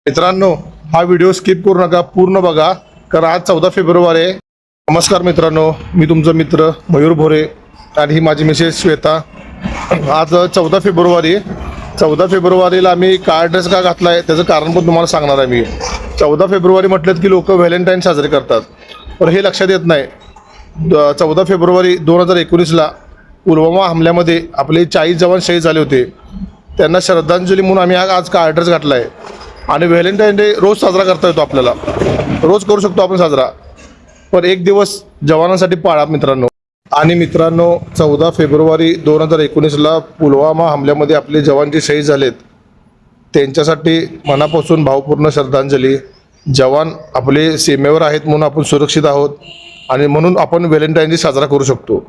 मित्रांनो, हा video skip करू नका, पूर्ण बघा, कारण आज 14 फेब्रुवारी आहे. नमस्कार मित्रांनो, मी तुमचा मित्र मयूर भोरे आणि ही माझी मिसेस श्वेता. आज 14 फेब्रुवारीला आम्ही काय ड्रेस का घातला आहे त्याचं कारण पण तुम्हाला सांगणार आहे मी. 14 फेब्रुवारी म्हटलं की लोक व्हॅलेंटाईन साजरे करतात, पण हे लक्षात येत नाही. 14 फेब्रुवारी 2019ला पुलवामा हमल्यामध्ये आपले 40 जवान शहीद झाले होते. त्यांना श्रद्धांजली म्हणून आम्ही आज काय ड्रेस घातला आहे. आणि व्हॅलेंटाईन डे रोज साजरा करता येतो, आपल्याला रोज करू शकतो आपण साजरा, पण एक दिवस जवानांसाठी पाळा मित्रांनो. आणि मित्रांनो, 14 फेब्रुवारी 2019ला पुलवामा हमल्यामध्ये आपले जवान जे शहीद झालेत त्यांच्यासाठी मनापासून भावपूर्ण श्रद्धांजली. जवान आपले सीमेवर आहेत म्हणून आपण सुरक्षित आहोत आणि म्हणून आपण व्हॅलेंटाईन डे साजरा करू शकतो.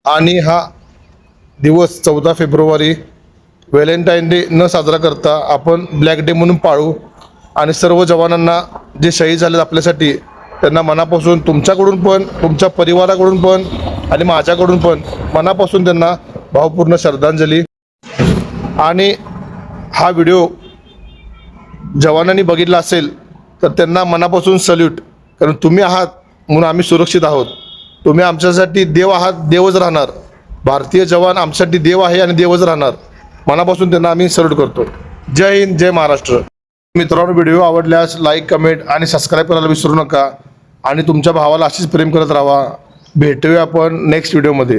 आणि हा दिवस 14 फेब्रुवारी व्हॅलेंटाईन डे न साजरा करता आपण ब्लॅक डे म्हणून पाळू. आणि सर्व जवानांना जे शहीद झालेत आपल्यासाठी त्यांना मनापासून तुमच्याकडून पण, तुमच्या परिवाराकडून पण आणि माझ्याकडून पण मनापासून त्यांना भावपूर्ण श्रद्धांजली. आणि हा व्हिडिओ जवानांनी बघितला असेल तर त्यांना मनापासून सल्यूट, कारण तुम्ही आहात म्हणून आम्ही सुरक्षित आहोत. तुम्ही आमच्यासाठी देव आहात, देवच राहणार. भारतीय जवान आमच्यासाठी देव आहे आणि देवच राहणार. मनापासून त्यांना आम्ही सल्यूट करतो. जय हिंद, जय महाराष्ट्र. मित्रांनो, व्हिडिओ आवडल्यास लाईक, कमेंट आणि सबस्क्राईब करायला विसरू नका. आणि तुमच्या भावाला अशीच प्रेम करत राहा. भेटूया आपण नेक्स्ट व्हिडिओमध्ये.